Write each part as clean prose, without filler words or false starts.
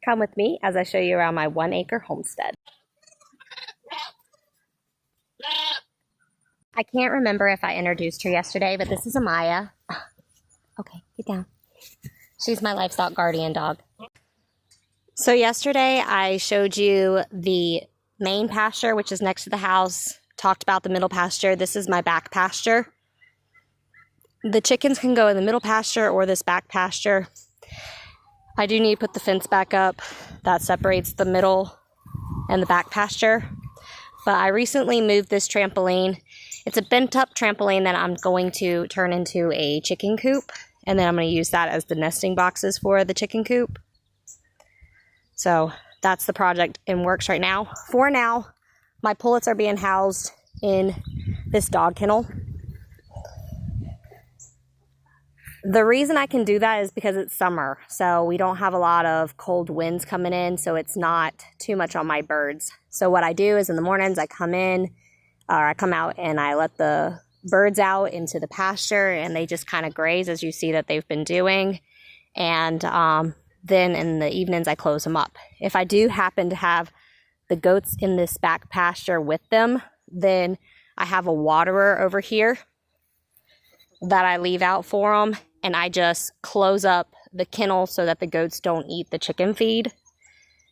Come with me as I show you around my 1 acre homestead. I can't remember if I introduced her yesterday, but this is Amaya. Okay, get down. She's my livestock guardian dog. So yesterday I showed you the main pasture, which is next to the house. Talked about the middle pasture. This is my back pasture. The chickens can go in the middle pasture or this back pasture. I do need to put the fence back up that separates the middle and the back pasture. But I recently moved this trampoline. It's a bent up trampoline that I'm going to turn into a chicken coop. And then I'm going to use that as the nesting boxes for the chicken coop. So that's the project in works right now. For now, my pullets are being housed in this dog kennel. The reason I can do that is because it's summer, so we don't have a lot of cold winds coming in, so it's not too much on my birds. So what I do is in the mornings I come out and I let the birds out into the pasture, and they just kind of graze, as you see that they've been doing. And then in the evenings I close them up. If I do happen to have the goats in this back pasture with them, then I have a waterer over here that I leave out for them, and I just close up the kennel so that the goats don't eat the chicken feed.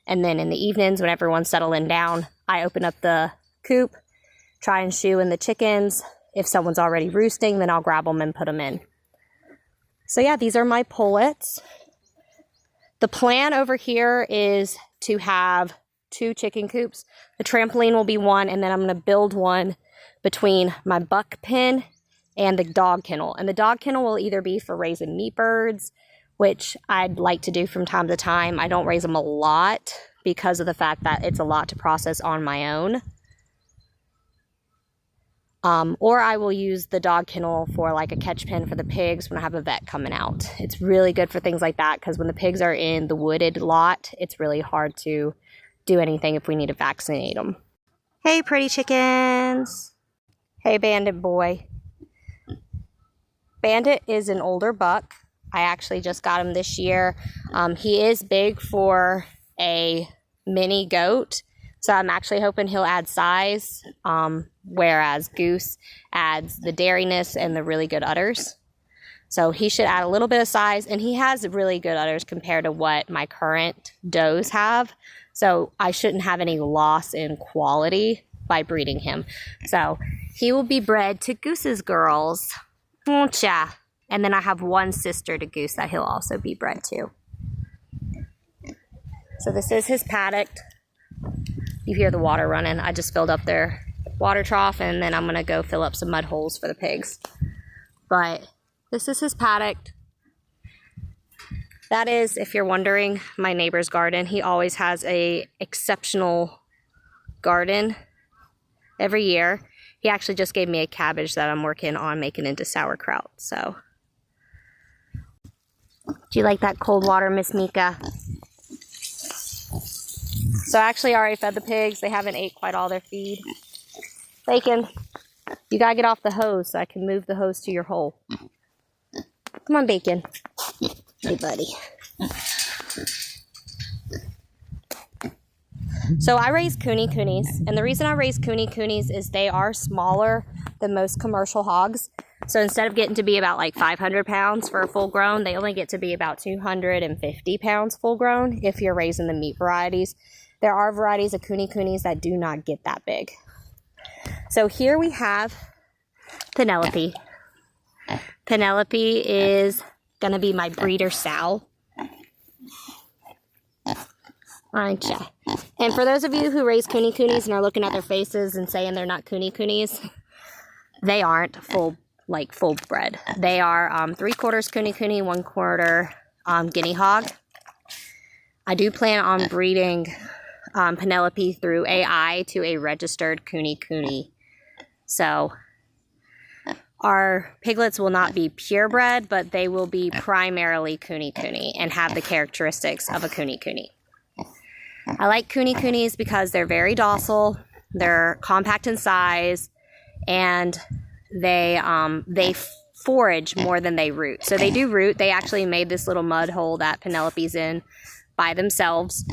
And then in the evenings when everyone's settling down, I open up the coop, try and shoo in the chickens. If someone's already roosting, then I'll grab them and put them in. So yeah, these are my pullets. The plan over here is to have 2 chicken coops. The trampoline will be one, and then I'm going to build one between my buck pen and the dog kennel. And the dog kennel will either be for raising meat birds, which I'd like to do from time to time. I don't raise them a lot because of the fact that it's a lot to process on my own. Or I will use the dog kennel for like a catch pen for the pigs when I have a vet coming out. It's really good for things like that because when the pigs are in the wooded lot, it's really hard to do anything if we need to vaccinate them. Hey, pretty chickens. Hey, Bandit boy. Bandit is an older buck. I actually just got him this year. He is big for a mini goat, so I'm actually hoping he'll add size, whereas Goose adds the dairiness and the really good udders. So he should add a little bit of size, and he has really good udders compared to what my current does have. So I shouldn't have any loss in quality by breeding him. So he will be bred to Goose's girls. Won't ya? And then I have one sister to Goose that he'll also be bred to. So this is his paddock. You hear the water running. I just filled up their water trough, and then I'm going to go fill up some mud holes for the pigs. But this is his paddock. That is, if you're wondering, my neighbor's garden. He always has a exceptional garden every year. He actually just gave me a cabbage that I'm working on making into sauerkraut. So, do you like that cold water, Miss Mika? So I actually already fed the pigs. They haven't ate quite all their feed. Bacon, you gotta get off the hose so I can move the hose to your hole. Come on, Bacon. Hey, buddy. So I raise Kunekunes, and the reason I raise Kunekunes is they are smaller than most commercial hogs. So instead of getting to be about like 500 pounds for a full grown, they only get to be about 250 pounds full grown if you're raising the meat varieties. There are varieties of Kunekunes that do not get that big. So here we have Penelope. Penelope is going to be my breeder sow. Aren't ya? And for those of you who raise Kunekunes and are looking at their faces and saying they're not Kunekunes, they aren't full bred. They are 3/4 Kunekune, 1/4 guinea hog. I do plan on breeding Penelope through AI to a registered Kunekune. So our piglets will not be purebred, but they will be primarily Kunekune and have the characteristics of a Kunekune. I like Kunekunes because they're very docile, they're compact in size, and they forage more than they root. So they do root. They actually made this little mud hole that Penelope's in by themselves.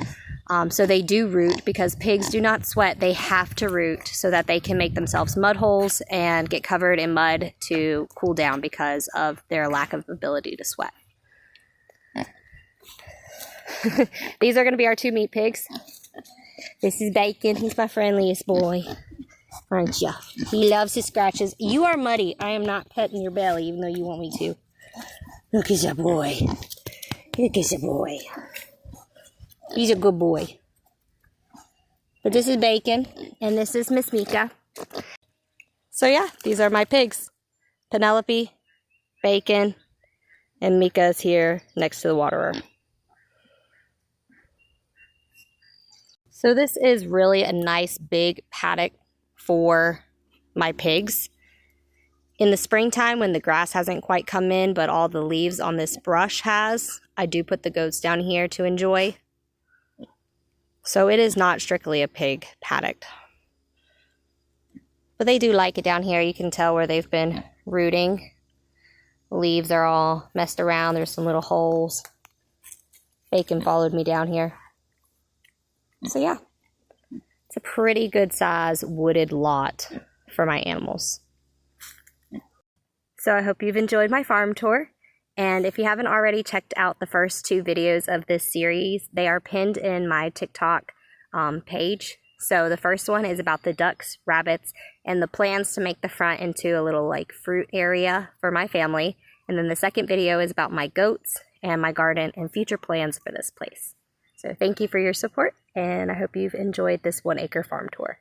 So they do root because pigs do not sweat. They have to root so that they can make themselves mud holes and get covered in mud to cool down because of their lack of ability to sweat. These are going to be our 2 meat pigs. This is Bacon. He's my friendliest boy. Aren't you? He loves his scratches. You are muddy. I am not petting your belly even though you want me to. Look at your boy. Look at your boy. He's a good boy. But this is Bacon, and this is Miss Mika. So yeah, these are my pigs. Penelope, Bacon, and Mika is here next to the waterer. So this is really a nice big paddock for my pigs. In the springtime when the grass hasn't quite come in, but all the leaves on this brush has, I do put the goats down here to enjoy. So it is not strictly a pig paddock. But they do like it down here. You can tell where they've been rooting. The leaves are all messed around. There's some little holes. Bacon followed me down here. So yeah, it's a pretty good size wooded lot for my animals. So I hope you've enjoyed my farm tour. And if you haven't already checked out the first 2 videos of this series, they are pinned in my TikTok page. So the first one is about the ducks, rabbits, and the plans to make the front into a little like fruit area for my family. And then the second video is about my goats and my garden and future plans for this place. So thank you for your support, and I hope you've enjoyed this 1 acre farm tour.